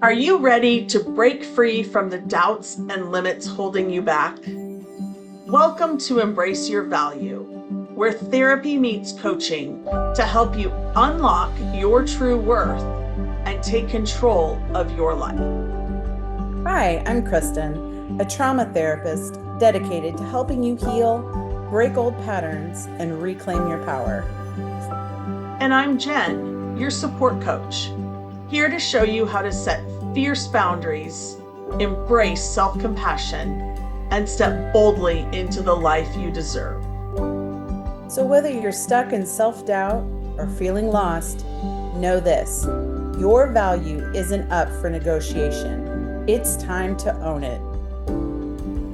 Are you ready to break free from the doubts and limits holding you back? Welcome to Embrace Your Value, where therapy meets coaching to help you unlock your true worth and take control of your life. Hi, I'm Kristen, a trauma therapist dedicated to helping you heal, break old patterns, and reclaim your power. And I'm Jen, your support coach, here to show you how to set fierce boundaries, embrace self compassion, and step boldly into the life you deserve. So, whether you're stuck in self doubt or feeling lost, know this: your value isn't up for negotiation. It's time to own it.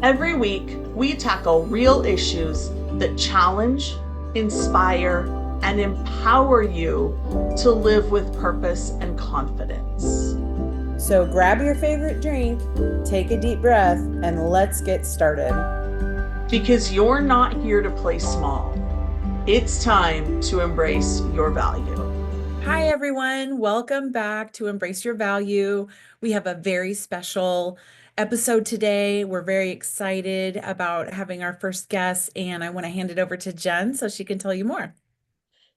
Every week, we tackle real issues that challenge, inspire, and empower you to live with purpose and confidence. So, grab your favorite drink, take a deep breath, and let's get started. Because you're not here to play small, it's time to embrace your value. Hi, everyone. Welcome back to Embrace Your Value. We have a very special episode today. We're very excited about having our first guest, and I want to hand it over to Jen so she can tell you more.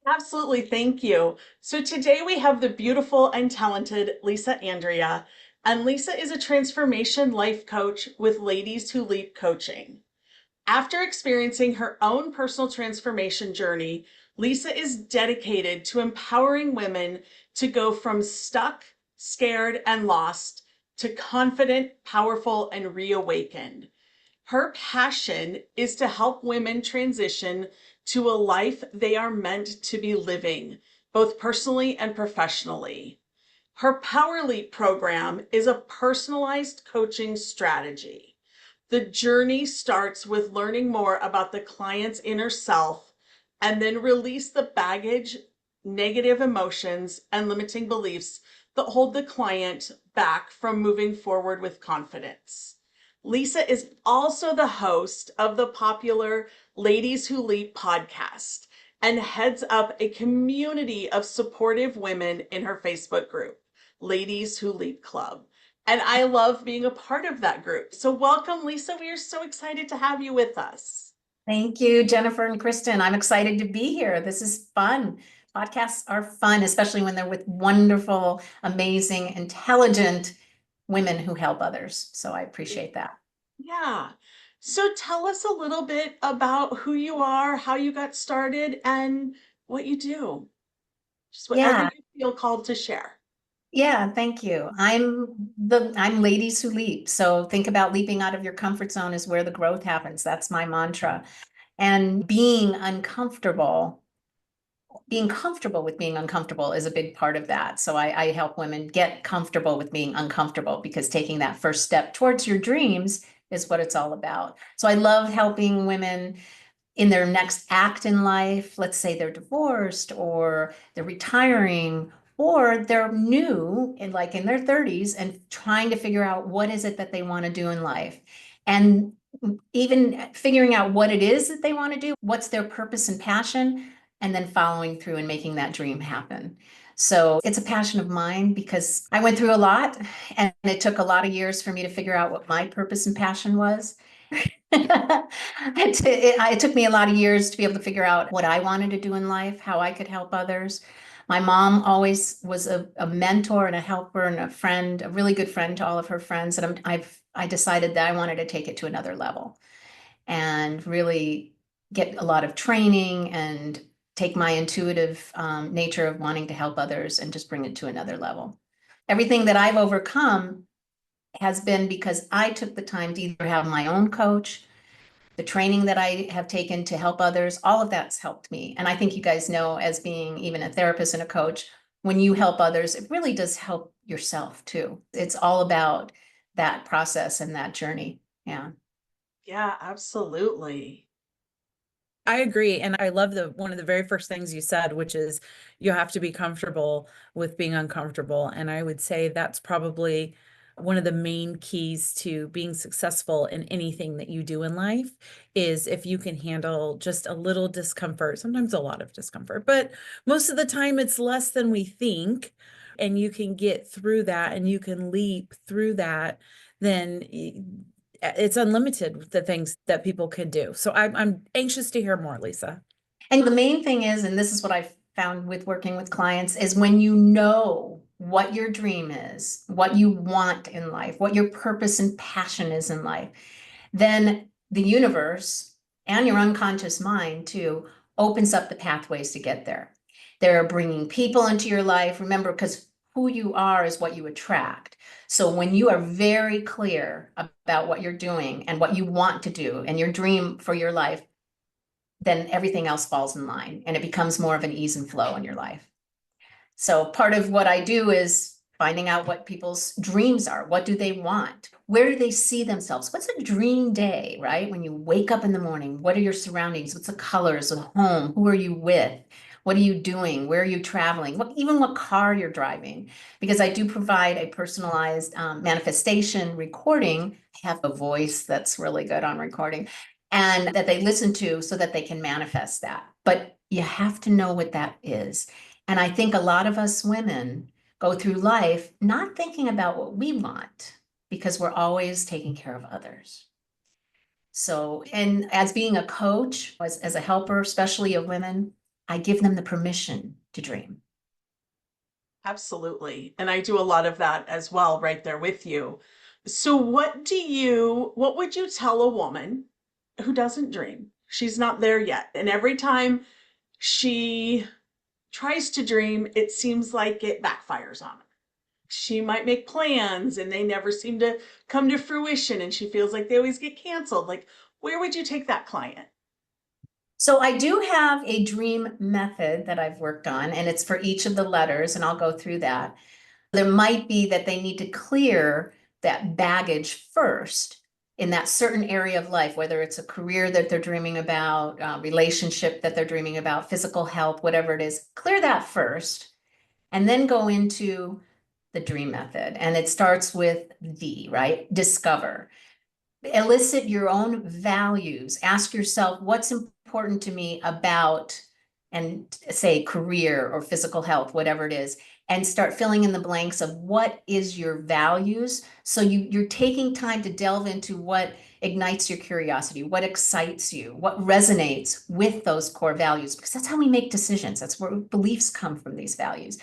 Absolutely, thank you. So today we have the beautiful and talented Lisa Andria, and Lisa is a transformation life coach with Ladies Who Leap Coaching. After experiencing her own personal transformation journey, Lisa is dedicated to empowering women to go from stuck, scared, and lost to confident, powerful, and reawakened. Her passion is to help women transition to a life they are meant to be living, both personally and professionally. Her Power Leap program is a personalized coaching strategy. The journey starts with learning more about the client's inner self and then release the baggage, negative emotions, and limiting beliefs that hold the client back from moving forward with confidence. Lisa is also the host of the popular Ladies Who Leap podcast and heads up a community of supportive women in her Facebook group, Ladies Who Leap Club. And I love being a part of that group. So welcome, Lisa. We are so excited to have you with us. Thank you, Jennifer and Kristen. I'm excited to be here. This is fun. Podcasts are fun, especially when they're with wonderful, amazing, intelligent women who help others. So I appreciate that. Yeah. So tell us a little bit about who you are, how you got started, and what you do. Just whatever Yeah, you feel called to share. yeah, thank you. I'm Ladies Who Leap. So think about leaping out of your comfort zone is where the growth happens. That's my mantra. And being comfortable with being uncomfortable is a big part of that. So I help women get comfortable with being uncomfortable because taking that first step towards your dreams is what it's all about. So I love helping women in their next act in life. Let's say they're divorced or they're retiring or they're new in in their 30s and trying to figure out what is it that they want to do in life. And even figuring out what it is that they want to do, what's their purpose and passion, and then following through and making that dream happen. So it's a passion of mine because I went through a lot and it took a lot of years for me to figure out what my purpose and passion was. It took me a lot of years to be able to figure out what I wanted to do in life, how I could help others. My mom always was a mentor and a helper and a friend, a really good friend to all of her friends. And I decided that I wanted to take it to another level and really get a lot of training and take my intuitive nature of wanting to help others and just bring it to another level. Everything that I've overcome has been because I took the time to either have my own coach, the training that I have taken to help others, all of that's helped me. And I think you guys know, as being even a therapist and a coach, when you help others, it really does help yourself too. It's all about that process and that journey. Yeah. Yeah, absolutely. I agree. And I love the one of the very first things you said, which is you have to be comfortable with being uncomfortable. And I would say that's probably one of the main keys to being successful in anything that you do in life is if you can handle just a little discomfort, sometimes a lot of discomfort, but most of the time it's less than we think. and you can get through that and you can leap through that, then it's unlimited the things that people can do. So I'm anxious to hear more, Lisa. And the main thing is, and this is what I've found with working with clients, is when you know what your dream is, what you want in life, what your purpose and passion is in life, then the universe and your unconscious mind too opens up the pathways to get there. They're bringing people into your life. Remember, because who you are is what you attract. So when you are very clear about what you're doing and what you want to do and your dream for your life, then everything else falls in line and it becomes more of an ease and flow in your life. So part of what I do is finding out what people's dreams are. What do they want? Where do they see themselves? What's a dream day, right? When you wake up in the morning, what are your surroundings? What's the colors of home? Who are you with? What are you doing? Where are you traveling? Even what car you're driving? Because I do provide a personalized manifestation recording. I have a voice that's really good on recording and that they listen to so that they can manifest that. But you have to know what that is. And I think a lot of us women go through life not thinking about what we want because we're always taking care of others. So, and as being a coach, as a helper, especially of women, I give them the permission to dream. Absolutely. And I do a lot of that as well, right there with you. So what would you tell a woman who doesn't dream? She's not there yet. And every time she tries to dream, it seems like it backfires on her. She might make plans and they never seem to come to fruition and she feels like they always get canceled. Like, where would you take that client? So I do have a dream method that I've worked on, and it's for each of the letters, and I'll go through that. There might be that they need to clear that baggage first in that certain area of life, whether it's a career that they're dreaming about, relationship that they're dreaming about, physical health, whatever it is, clear that first, and then go into the dream method. And it starts with D, right? Discover. Elicit your own values. Ask yourself, what's important to me about, and say career or physical health, whatever it is, and start filling in the blanks of what is your values. So you're taking time to delve into what ignites your curiosity, what excites you, what resonates with those core values, because that's how we make decisions. That's where beliefs come from, these values.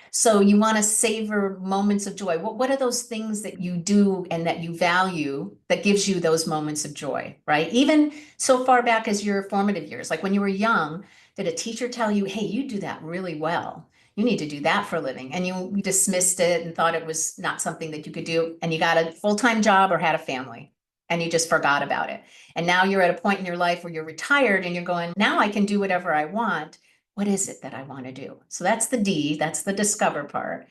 So you want to savor moments of joy. What are those things that you do and that you value that gives you those moments of joy, right? Even so far back as your formative years, like when you were young, did a teacher tell you, hey, you do that really well. You need to do that for a living. And you dismissed it and thought it was not something that you could do. And you got a full-time job or had a family and you just forgot about it. And now you're at a point in your life where you're retired and you're going, now I can do whatever I want. What is it that I want to do? So that's the D, that's the discover part.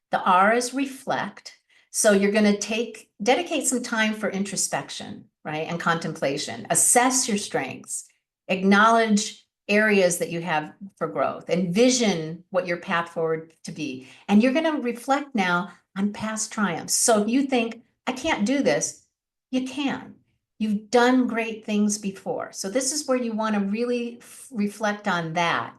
The R is reflect. So you're going to dedicate some time for introspection, right? And contemplation. Assess your strengths, acknowledge areas that you have for growth, envision what your path forward to be. And you're going to reflect now on past triumphs. So if you think, I can't do this, you can. You've done great things before. So this is where you want to really reflect on that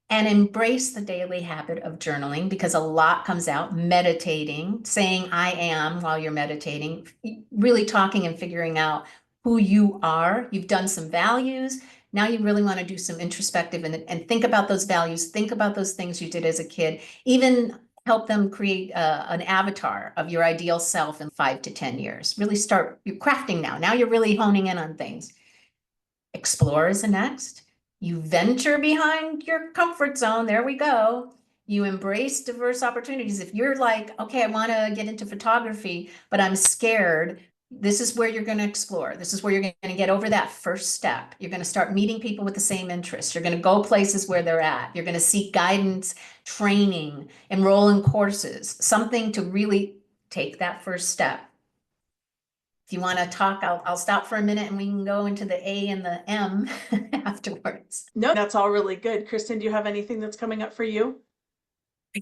and embrace the daily habit of journaling, because a lot comes out. Meditating, saying I am while you're meditating, really talking and figuring out who you are. You've done some values. Now you really want to do some introspective and think about those values, think about those things you did as a kid, even help them create an avatar of your ideal self in 5 to 10 years. Really start your crafting now. Now you're really honing in on things. Explore is the next. You venture behind your comfort zone. There we go. You embrace diverse opportunities. If you're like, okay, I want to get into photography, but I'm scared, this is where you're going to explore. This is where you're going to get over that first step. You're going to start meeting people with the same interests. You're going to go places where they're at. You're going to seek guidance, training, enroll in courses, something to really take that first step. If you want to talk, I'll stop for a minute and we can go into the A and the M afterwards. No, that's all really good. Kristen, do you have anything that's coming up for you?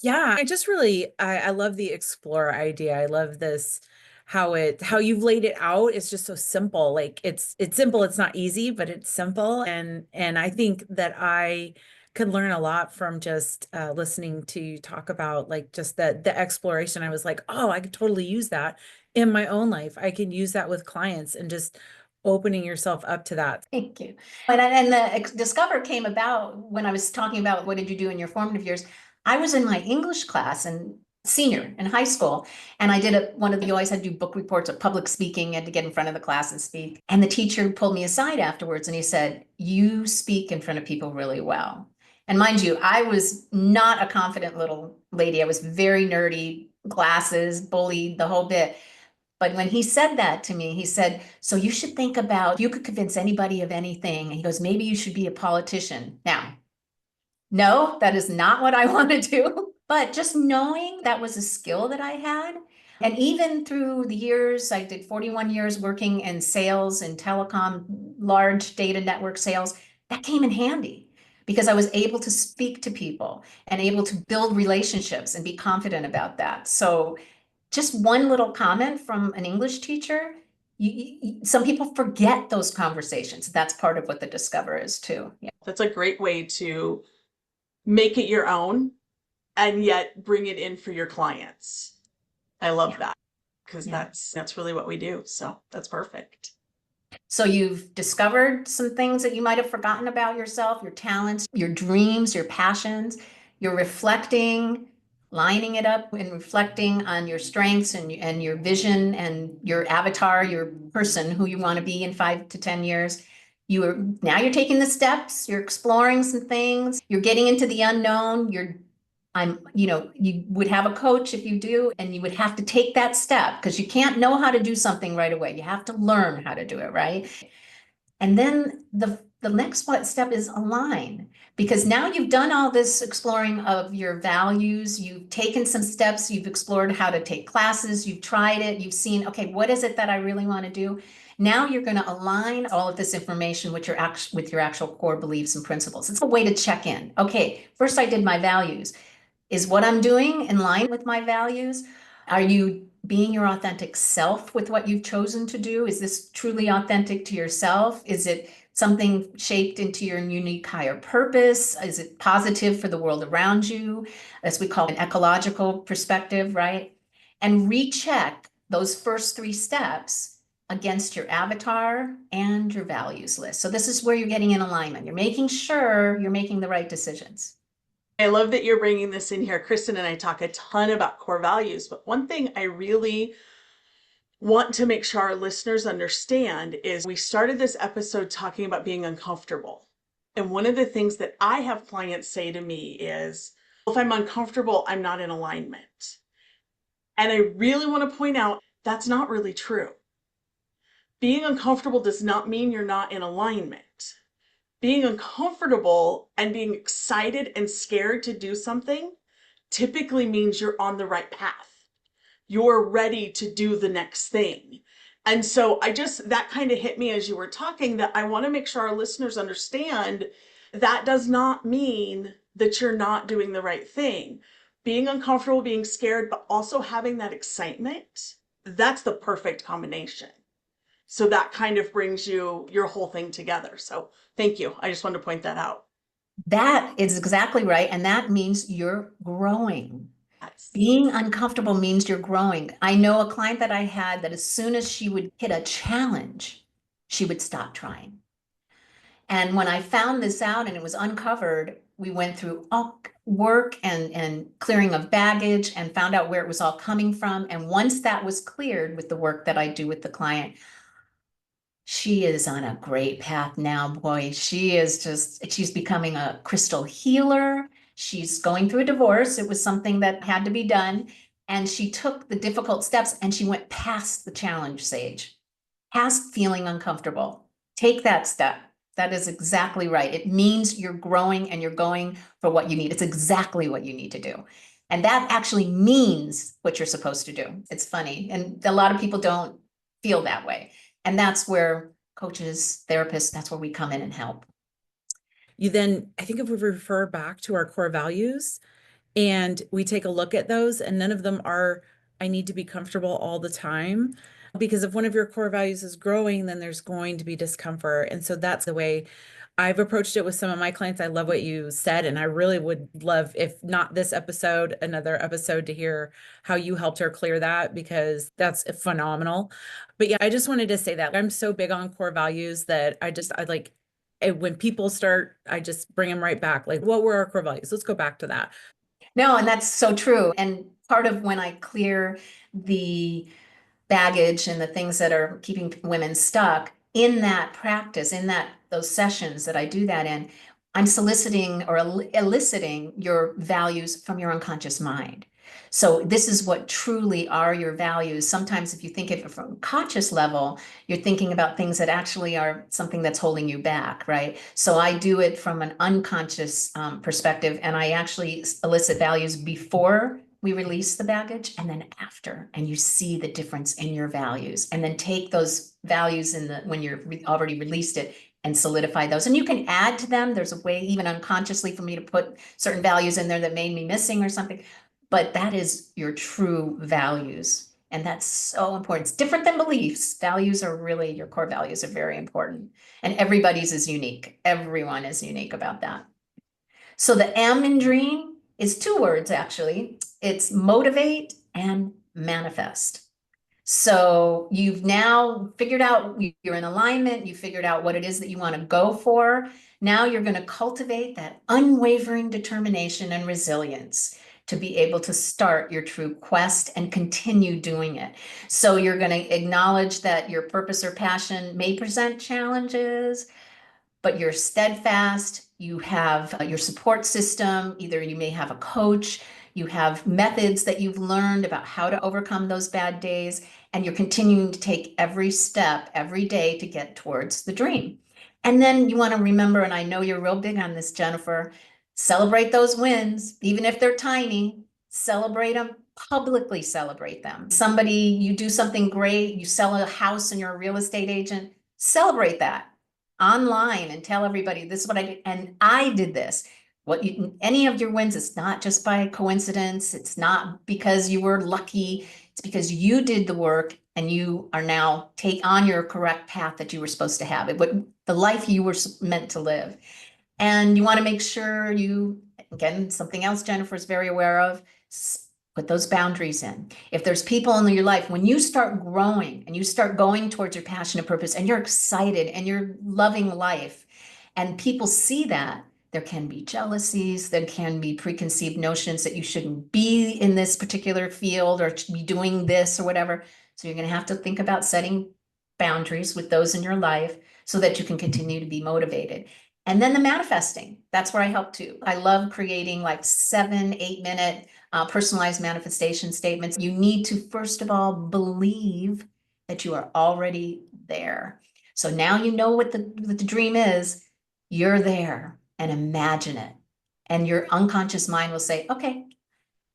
Yeah, I just really I love the explore idea. I love this how you've laid it out. It's just so simple. Like it's simple, it's not easy, but it's simple. And I think that I could learn a lot from just listening to you talk about like just the exploration. I was like, oh, I could totally use that in my own life. I can use that with clients and just opening yourself up to that. Thank you. And the Discover came about when I was talking about what did you do in your formative years. I was in my English class and senior in high school, and I did you always had to do book reports of public speaking, had to get in front of the class and speak. And the teacher pulled me aside afterwards and he said, "You speak in front of people really well." And mind you, I was not a confident little lady. I was very nerdy, glasses, bullied, the whole bit. But when he said that to me, he said, "So you should think about if you could convince anybody of anything." And he goes, "Maybe you should be a politician." Now, no, that is not what I want to do. But just knowing that was a skill that I had. And even through the years, I did 41 years working in sales and telecom, large data network sales. That came in handy because I was able to speak to people and able to build relationships and be confident about that. So just one little comment from an English teacher, some people forget those conversations. That's part of what the Discover is too. Yeah. That's a great way to make it your own and yet bring it in for your clients. I love that because that's really what we do. So that's perfect. So you've discovered some things that you might have forgotten about yourself, your talents, your dreams, your passions. You're reflecting, lining it up and reflecting on your strengths and your vision and your avatar, your person who you want to be in 5 to 10 years. Now you're taking the steps, you're exploring some things, you're getting into the unknown, you would have a coach if you do, and you would have to take that step because you can't know how to do something right away. You have to learn how to do it, right? And then the next step is align, because now you've done all this exploring of your values, you've taken some steps, you've explored how to take classes, you've tried it, you've seen, okay, what is it that I really want to do? Now you're going to align all of this information with your actual core beliefs and principles. It's a way to check in. Okay, first I did my values. Is what I'm doing in line with my values? Are you being your authentic self with what you've chosen to do? Is this truly authentic to yourself? Is it something shaped into your unique higher purpose? Is it positive for the world around you? As we call an ecological perspective, right? And recheck those first 3 steps against your avatar and your values list. So this is where you're getting in alignment. You're making sure you're making the right decisions. I love that you're bringing this in here. Kristen and I talk a ton about core values, but one thing I really want to make sure our listeners understand is we started this episode talking about being uncomfortable. And one of the things that I have clients say to me is, if I'm uncomfortable, I'm not in alignment. And I really want to point out that's not really true. Being uncomfortable does not mean you're not in alignment. Being uncomfortable and being excited and scared to do something typically means you're on the right path. You're ready to do the next thing. And so that kind of hit me as you were talking, that I want to make sure our listeners understand that does not mean that you're not doing the right thing. Being uncomfortable, being scared, but also having that excitement, that's the perfect combination. So that kind of brings your whole thing together. So thank you. I just wanted to point that out. That is exactly right. And that means you're growing. Yes. Being uncomfortable means you're growing. I know a client that I had that as soon as she would hit a challenge, she would stop trying. And when I found this out and it was uncovered, we went through all work and clearing of baggage and found out where it was all coming from. And once that was cleared with the work that I do with the client, she is on a great path now. Boy, she's becoming a crystal healer. She's going through a divorce. It was something that had to be done. And she took the difficult steps and she went past the challenge stage, past feeling uncomfortable. Take that step. That is exactly right. It means you're growing and you're going for what you need. It's exactly what you need to do. And that actually means what you're supposed to do. It's funny. And a lot of people don't feel that way. And that's where coaches, therapists, that's where we come in and help. I think if we refer back to our core values and we take a look at those, and none of them are I need to be comfortable all the time. Because if one of your core values is growing, then there's going to be discomfort. And so that's the way I've approached it with some of my clients. I love what you said. And I really would love, if not this episode, another episode to hear how you helped her clear that, because that's phenomenal. But yeah, I just wanted to say that I'm so big on core values that I like, when people start, I just bring them right back. Like, what were our core values? Let's go back to that. No, and that's so true. And part of when I clear the baggage and the things that are keeping women stuck in that practice, in that those sessions that I do that in, I'm soliciting or eliciting your values from your unconscious mind. So this is what truly are your values. Sometimes if you think of it from conscious level, you're thinking about things that actually are something that's holding you back, right? So I do it from an unconscious perspective, and I actually elicit values before we release the baggage and then after, and you see the difference in your values, and then take those values in the when you're already released it and solidify those. And you can add to them. There's a way even unconsciously for me to put certain values in there that made me missing or something, but that is your true values. And that's so important. It's different than beliefs. Values are really, your core values are very important. And everybody's is unique. Everyone is unique about that. So the M in dream is 2 words, actually. It's motivate and manifest. So you've now figured out you're in alignment, you figured out what it is that you want to go for. Now you're going to cultivate that unwavering determination and resilience to be able to start your true quest and continue doing it. So you're going to acknowledge that your purpose or passion may present challenges, but you're steadfast. You have your support system. Either you may have a coach, you have methods that you've learned about how to overcome those bad days, and you're continuing to take every step every day to get towards the dream. And then you want to remember, and I know you're real big on this, Jennifer, celebrate those wins, even if they're tiny. Celebrate them, publicly celebrate them. Somebody, you do something great, you sell a house and you're a real estate agent, celebrate that online and tell everybody this is what I did. And I did this. Any of your wins, it's not just by coincidence. It's not because you were lucky. It's because you did the work and you are now take on your correct path that you were supposed to have. The life you were meant to live. And you want to make sure you, again, something else Jennifer's very aware of, put those boundaries in. If there's people in your life, when you start growing and you start going towards your passion and purpose and you're excited and you're loving life and people see that, there can be jealousies, there can be preconceived notions that you shouldn't be in this particular field or be doing this or whatever. So you're going to have to think about setting boundaries with those in your life so that you can continue to be motivated. And then the manifesting, that's where I help too. I love creating like 7-8 minute personalized manifestation statements. You need to, first of all, believe that you are already there. So now you know what the dream is, you're there, and imagine it. And your unconscious mind will say, okay,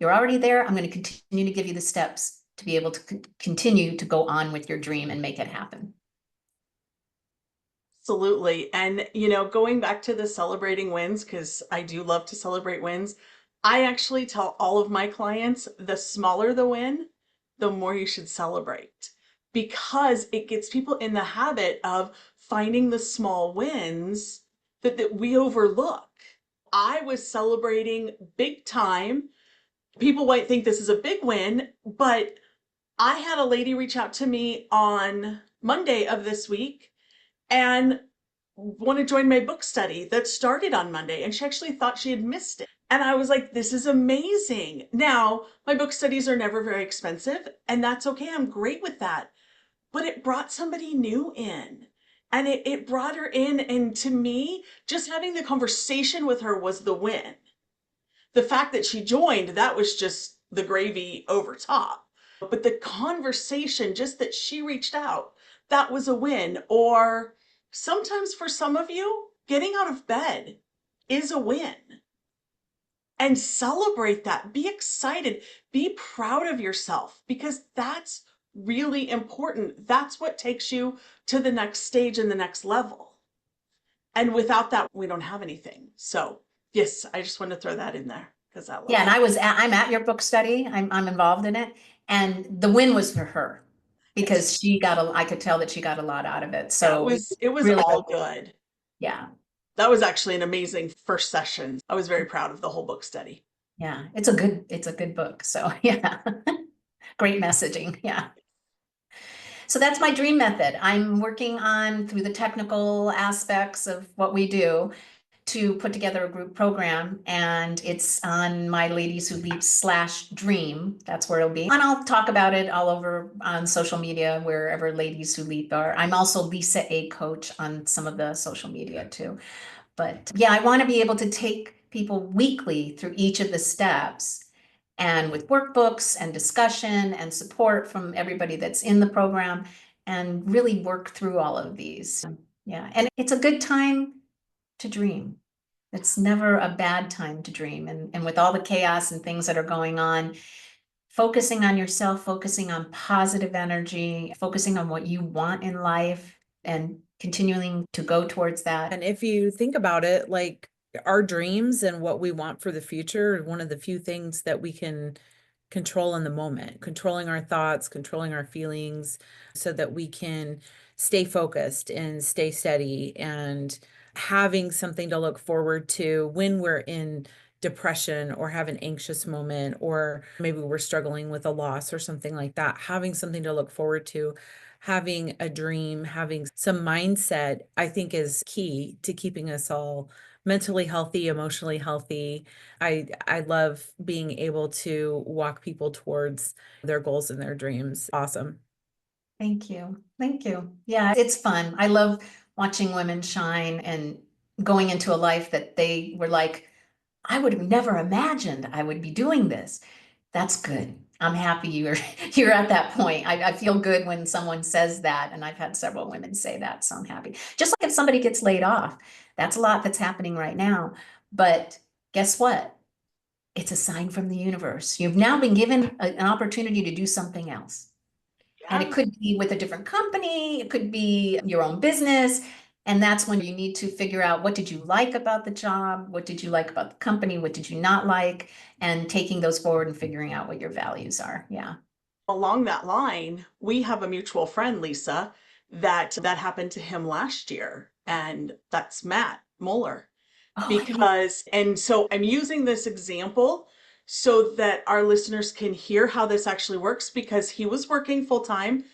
you're already there. I'm going to continue to give you the steps to be able to continue to go on with your dream and make it happen. Absolutely. And, going back to the celebrating wins, because I do love to celebrate wins, I actually tell all of my clients the smaller the win, the more you should celebrate, because it gets people in the habit of finding the small wins that we overlook. I was celebrating big time. People might think this is a big win, but I had a lady reach out to me on Monday of this week and want to join my book study that started on Monday. And she actually thought she had missed it. And I was like, this is amazing. Now, my book studies are never very expensive, and that's okay. I'm great with that. But it brought somebody new in. And it brought her in. And to me, just having the conversation with her was the win. The fact that she joined, that was just the gravy over top. But the conversation, just that she reached out, that was a win. Or sometimes for some of you, getting out of bed is a win. And celebrate that. Be excited. Be proud of yourself, because that's really important. That's what takes you to the next stage and the next level. And without that, we don't have anything. So, yes, I just want to throw that in there because I love Yeah, and it. I'm at your book study. I'm involved in it. And the win was for her because I could tell that she got a lot out of it. Yeah, So it was really all good. good. Yeah. That was actually an amazing first session. I was very proud of the whole book study. Yeah. It's a good book. So yeah. Great messaging. Yeah. So that's my dream method. I'm working on through the technical aspects of what we do to put together a group program, and it's on my Ladies Who Leap /dream. That's where it'll be. And I'll talk about it all over on social media, wherever Ladies Who Leap are. I'm also Lisa A Coach on some of the social media too. But yeah, I want to be able to take people weekly through each of the steps and with workbooks and discussion and support from everybody that's in the program and really work through all of these. Yeah, and it's a good time to dream. It's never a bad time to dream. And with all the chaos and things that are going on, focusing on yourself, focusing on positive energy, focusing on what you want in life and continuing to go towards that. And if you think about it, like our dreams and what we want for the future, one of the few things that we can control in the moment, controlling our thoughts, controlling our feelings, so that we can stay focused and stay steady and having something to look forward to when we're in depression or have an anxious moment, or maybe we're struggling with a loss or something like that. Having something to look forward to, having a dream, having some mindset, I think is key to keeping us all mentally healthy, emotionally healthy. I love being able to walk people towards their goals and their dreams. Awesome. Thank you. Thank you. Yeah, it's fun. I love watching women shine and going into a life that they were like, I would have never imagined I would be doing this. That's good. I'm happy you're at that point. I feel good when someone says that, and I've had several women say that, so I'm happy. Just like if somebody gets laid off, that's a lot that's happening right now. But guess what? It's a sign from the universe. You've now been given an opportunity to do something else. And it Yeah. could be with a different company, it could be your own business. And that's when you need to figure out, what did you like about the job? What did you like about the company? What did you not like? And taking those forward and figuring out what your values are. Yeah. Along that line, we have a mutual friend, Lisa, that happened to him last year, and that's Matt Moeller. Oh, yeah. Because, and so I'm using this example so that our listeners can hear how this actually works, because he was working full time,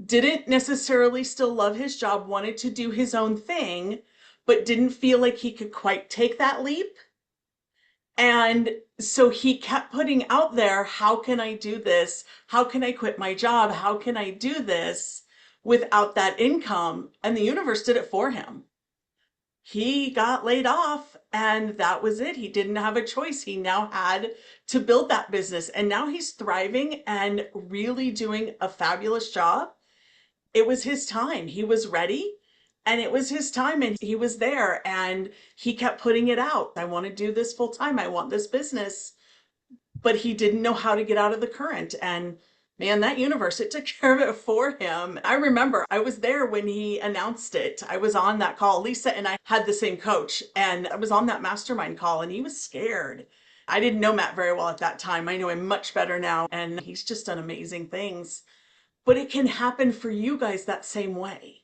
didn't necessarily still love his job, wanted to do his own thing, but didn't feel like he could quite take that leap. And so he kept putting out there, how can I do this? How can I quit my job? How can I do this without that income? And the universe did it for him. He got laid off, and that was it. He didn't have a choice. He now had to build that business, and now he's thriving and really doing a fabulous job. It was his time. He was ready, and it was his time, and he was there, and he kept putting it out. I want to do this full time. I want this business. But he didn't know how to get out of the current. And man, that universe, it took care of it for him. I remember I was there when he announced it. I was on that call. Lisa and I had the same coach, and I was on that mastermind call, and he was scared. I didn't know Matt very well at that time. I know him much better now, and he's just done amazing things. But it can happen for you guys that same way.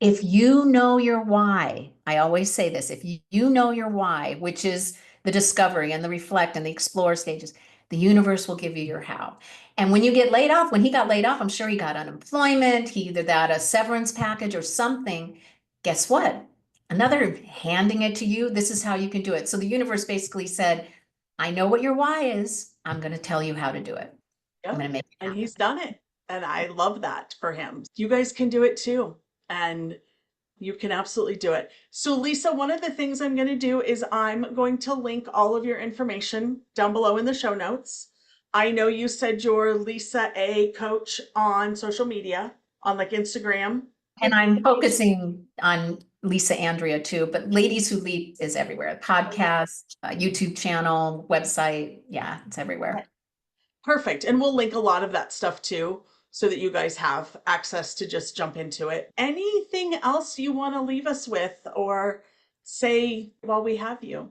If you know your why, I always say this, if you know your why, which is the discovery and the reflect and the explore stages, the universe will give you your how. And when you get laid off, when he got laid off, I'm sure he got unemployment, he either got a severance package or something. Guess what? Another handing it to you, this is how you can do it. So the universe basically said, I know what your why is. I'm going to tell you how to do it. I'm Yep. going to make it And happen. he's done it. And I love that for him. You guys can do it too. And you can absolutely do it. So Lisa, one of the things I'm going to do is I'm going to link all of your information down below in the show notes. I know you said you're Lisa A Coach on social media, on like Instagram. And I'm focusing on Lisa Andria too, but Ladies Who Leap is everywhere. Podcast, YouTube channel, website. Yeah, it's everywhere. Perfect. And we'll link a lot of that stuff too, so that you guys have access to just jump into it. Anything else you want to leave us with or say while we have you?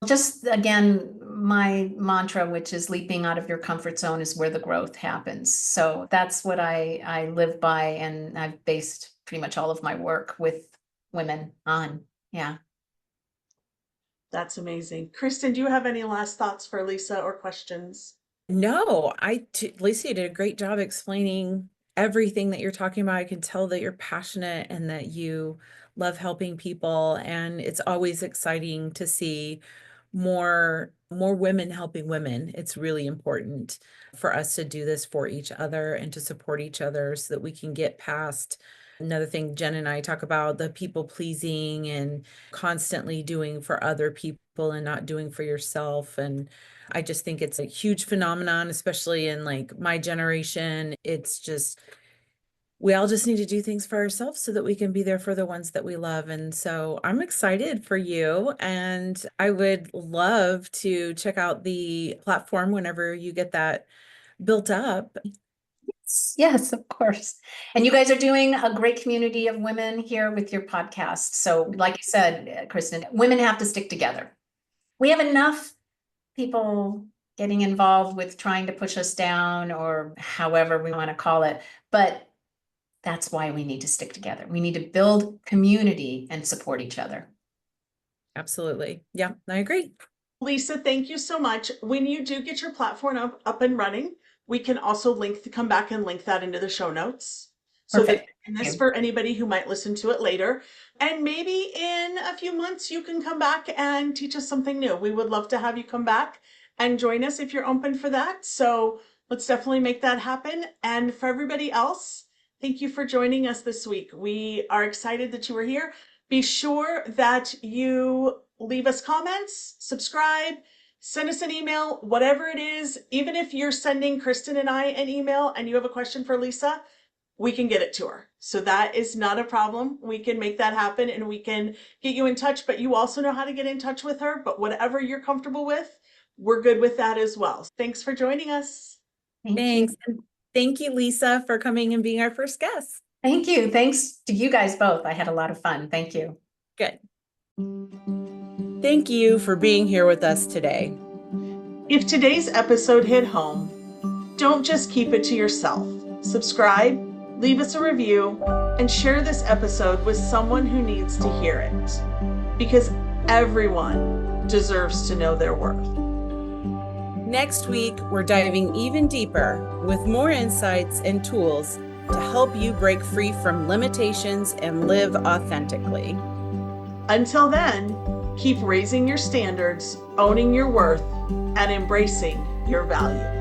Just again, my mantra, which is leaping out of your comfort zone is where the growth happens. So that's what I live by, and I've based pretty much all of my work with women on. Yeah. That's amazing. Kristen, do you have any last thoughts for Lisa or questions? No, Lisa, you did a great job explaining everything that you're talking about. I can tell that you're passionate and that you love helping people. And it's always exciting to see more women helping women. It's really important for us to do this for each other and to support each other so that we can get past another thing Jen and I talk about, the people pleasing and constantly doing for other people and not doing for yourself. And I just think it's a huge phenomenon, especially in like my generation. It's just, we all just need to do things for ourselves so that we can be there for the ones that we love. And so I'm excited for you. And I would love to check out the platform whenever you get that built up. Yes, of course. And you guys are doing a great community of women here with your podcast. So, like you said, Kristen, women have to stick together. We have enough people getting involved with trying to push us down or however we want to call it. But that's why we need to stick together. We need to build community and support each other. Absolutely. Yeah, I agree. Lisa, thank you so much. When you do get your platform up and running, we can also come back and link that into the show notes. So that, Perfect. and this for anybody who might listen to it later. And maybe in a few months, you can come back and teach us something new. We would love to have you come back and join us if you're open for that. So let's definitely make that happen. And for everybody else, thank you for joining us this week. We are excited that you were here. Be sure that you leave us comments, subscribe, send us an email, whatever it is. Even if you're sending Kristen and I an email and you have a question for Lisa, we can get it to her. So that is not a problem. We can make that happen and we can get you in touch, but you also know how to get in touch with her. But whatever you're comfortable with, we're good with that as well. Thanks for joining us. Thank you. Thanks. And thank you, Lisa, for coming and being our first guest. Thank you. Thanks to you guys both. I had a lot of fun. Thank you. Good. Thank you for being here with us today. If today's episode hit home, don't just keep it to yourself. Subscribe, leave us a review, and share this episode with someone who needs to hear it. Because everyone deserves to know their worth. Next week, we're diving even deeper with more insights and tools to help you break free from limitations and live authentically. Until then, keep raising your standards, owning your worth, and embracing your value.